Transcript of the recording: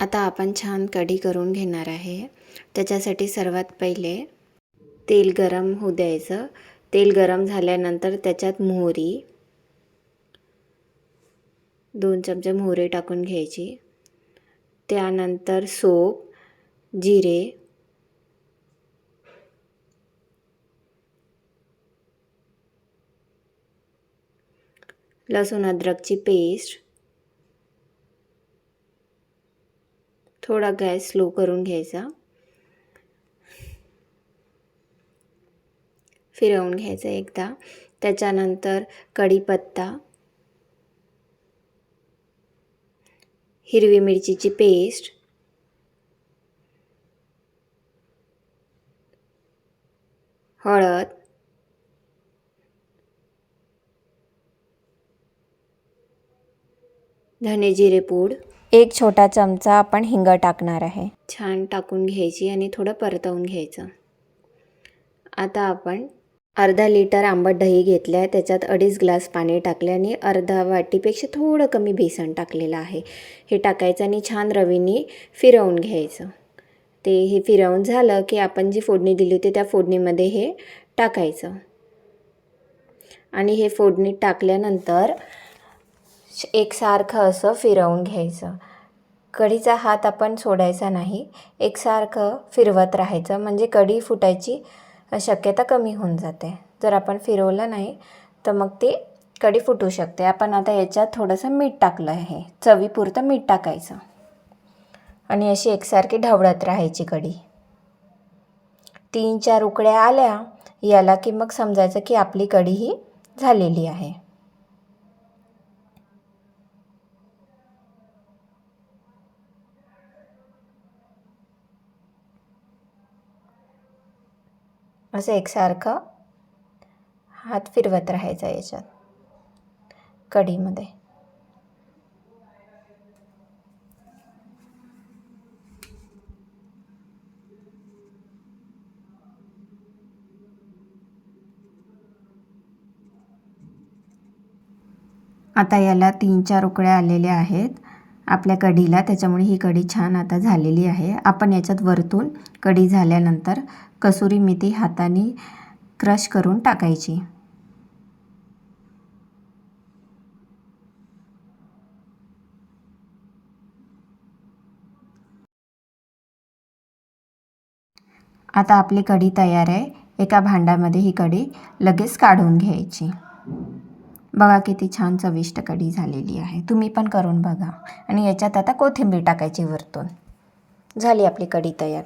आता आपण छान कढी करून घेणार आहे। त्याच्यासाठी सर्वात पहिले तेल गरम होऊ द्यायचं। तेल गरम झाल्यानंतर त्याच्यात मोहरी 2 चमचे मोहरी टाकून घ्यायची। त्यानंतर सोप, जिरे, लसूण अद्रकची पेस्ट, थोडा गॅस स्लो करून घ्यायचा, फिरवून घ्यायचं एकदा। त्याच्यानंतर कढीपत्ता, हिरवी मिरचीची पेस्ट, हळद, धने जिरे पूड, 1 छोटा चमचा आपण हिंग टाकणार आहे। छान टाकून घ्यायची आणि थोडं परतवून घ्यायचं। आता आपण अर्धा लिटर आंबट दही घेतलं आहे। त्याच्यात 2.5 ग्लास पाणी टाकले आणि अर्धा वाटीपेक्षा थोडं कमी बेसन टाकलेलं आहे। हे टाकायचं आणि छान रवीने फिरवून घ्यायचं। हे फिरवून झालं की आपण जी फोडणी दिली होती त्या फोडणीमध्ये हे टाकायचं आणि हे फोडणी टाकल्यानंतर एकसारखं असं फिरवून घ्यायचं। कढीचा हात आपण सोडायचा नाही, एकसारखं फिरवत राहायचं म्हणजे कढी फुटायची शक्यता कमी होऊन जाते। जर आपण फिरवलं नाही तर मग ती कढी फुटू शकते। आपण आता याच्यात थोडंसं मीठ टाकलं आहे, चवीपुरतं मीठ टाकायचं आणि अशी एकसारखी ढवळत राहायची कढी। 3-4 उकळ्या आल्या याला की मग समजायचं की आपली कढी ही झालेली आहे। असं एकसारखं हात फिरवत राहायचा याच्यात कढीमध्ये। आता याला 3-4 उकळ्या आलेल्या आहेत आपल्या कढीला, त्याच्यामुळे ही कढी छान आता झालेली आहे। आपण याच्यात वरतून कढी झाल्यानंतर कसुरी मेथी हाताने क्रश करून टाकायची। आता आपली कढी तयार आहे। एका भांड्यामध्ये ही कढी लगेच काढून घ्यायची। बघा किती छान चविष्ट कढी झालेली आहे। तुम्ही पण करून बघा आणि याच्यात आता कोथिंबीर टाकायची वरतून। झाली आपली कढी तयार।